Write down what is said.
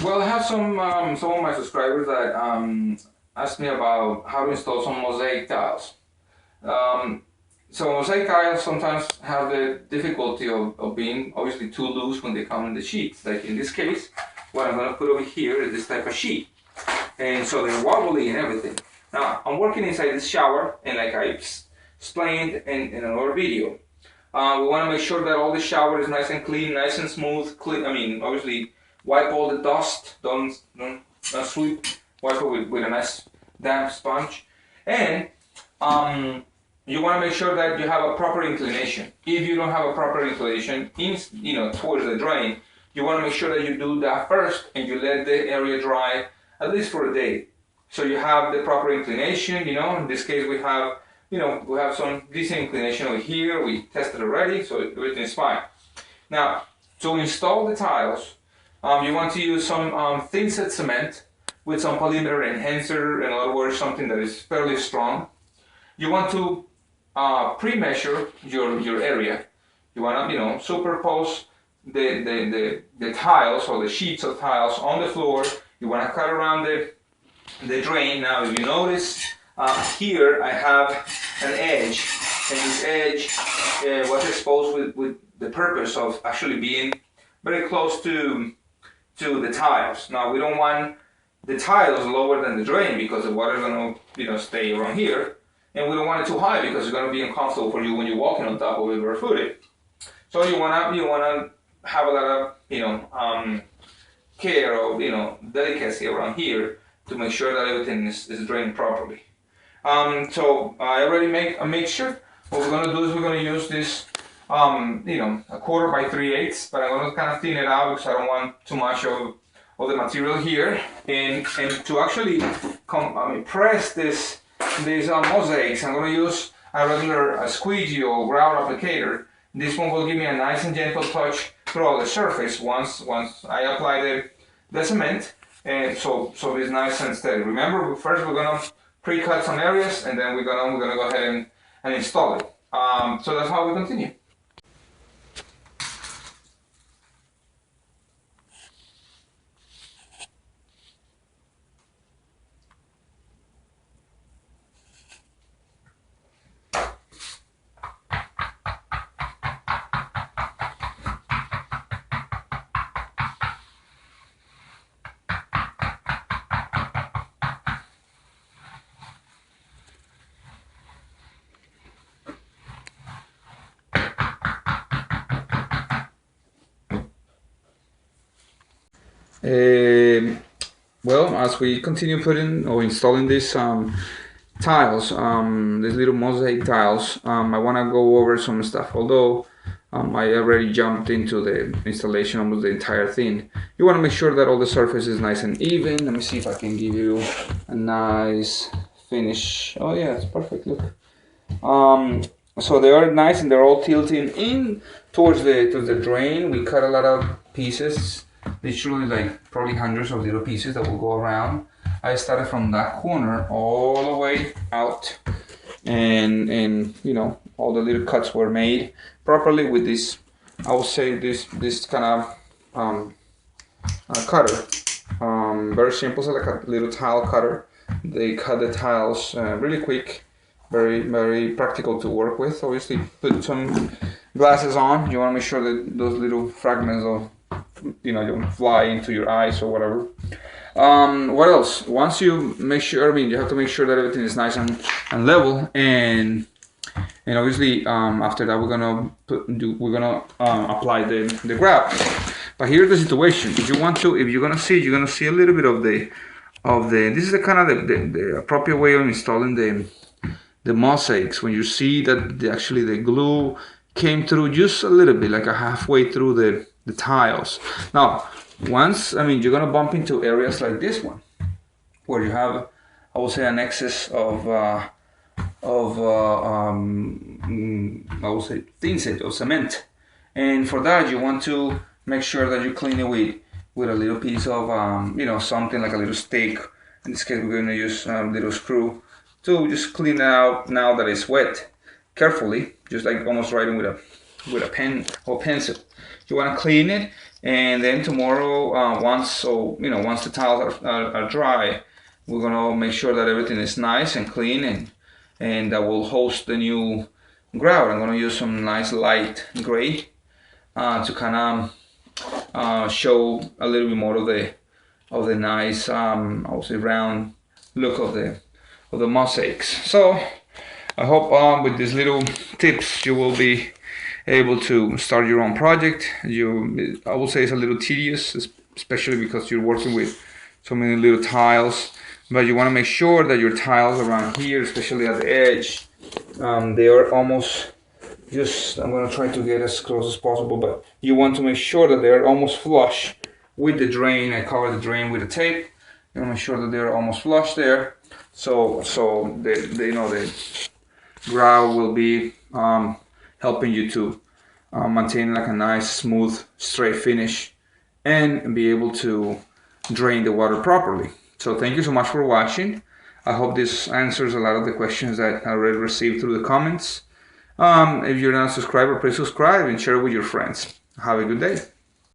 Well, I have some of my subscribers that asked me about how to install some mosaic tiles. Um, so mosaic tiles sometimes have the difficulty of being obviously too loose when they come in the sheets. Like in this case, what I'm going to put over here is this type of sheet, and so they're wobbly and everything. Now I'm working inside this shower, and like I explained in another video, we want to make sure that all the shower is nice and clean, nice and smooth. Clean. I mean, obviously, wipe all the dust. Don't sweep. Wipe it with a nice damp sponge. And you want to make sure that you have a proper inclination. If you don't have a proper inclination, towards the drain, you want to make sure that you do that first, and you let the area dry at least for a day. So you have the proper inclination. In this case, we have some decent inclination over here. We tested already, so everything is fine. Now, to install the tiles, you want to use some thin set cement with some polymer enhancer, in other words, something that is fairly strong. You want to pre-measure your area. You want to, superpose the tiles or the sheets of tiles on the floor. You want to cut around the drain. Now, if you notice, here I have an edge, and this edge was exposed with the purpose of actually being very close to the tiles. Now we don't want the tiles lower than the drain because the water is going to stay around here, and we don't want it too high because it's going to be uncomfortable for you when you're walking on top of it barefooted. So you want to have a lot of care or delicacy around here to make sure that everything is drained properly. So I already make a mixture. What we're going to do is we're going to use this, a 1/4 by 3/8, but I'm going to kind of thin it out because I don't want too much of the material here. And to actually press this mosaics, I'm going to use a regular squeegee or grout applicator. This one will give me a nice and gentle touch throughout the surface once I apply the cement, and so it's nice and steady. Remember, first we're going to pre-cut some areas, and then we're gonna go ahead and install it. So that's how we continue. Well, as we continue putting or installing these tiles, these little mosaic tiles, I want to go over some stuff. Although I already jumped into the installation almost the entire thing, you want to make sure that all the surface is nice and even. Let me see if I can give you a nice finish. Oh yeah, it's perfect. Look. So they are nice and they're all tilting in towards the drain. We cut a lot of pieces. Literally like probably hundreds of little pieces that will go around. I started from that corner all the way out, and all the little cuts were made properly with this, I would say this kind of cutter, very simple, so like a little tile cutter. They cut the tiles really quick, very very practical to work with. Obviously put some glasses on. You want to make sure that those little fragments of don't fly into your eyes or whatever. What else? Once you make sure, you have to make sure that everything is nice and level, and obviously after that we're gonna apply the grout. But here's the situation: if you're gonna see a little bit of the this is the kind of the appropriate way of installing the mosaics. When you see that actually the glue came through just a little bit, like a halfway through the tiles. Now, once, you're gonna bump into areas like this one, where you have, I would say, an excess of I would say thin set of cement, and for that you want to make sure that you clean it with a little piece of something like a little stick. In this case, we're going to use a little screw to just clean it out now that it's wet, carefully, just like almost writing with a pen or pencil. You want to clean it And then tomorrow, once the tiles are dry, we're gonna make sure that everything is nice and clean, and that will host the new grout. I'm gonna use some nice light gray to kind of show a little bit more of the nice, I would say, round look of the mosaics. So I hope with these little tips you will be able to start your own project. I will say it's a little tedious, especially because you're working with so many little tiles, but you want to make sure that your tiles around here, especially at the edge, they are almost I'm going to try to get as close as possible, but you want to make sure that they're almost flush with the drain. I cover the drain with the tape. You want to make sure that they're almost flush there, so the grout will be helping you to maintain like a nice, smooth, straight finish and be able to drain the water properly. So thank you so much for watching. I hope this answers a lot of the questions that I already received through the comments. If you're not a subscriber, please subscribe and share it with your friends. Have a good day.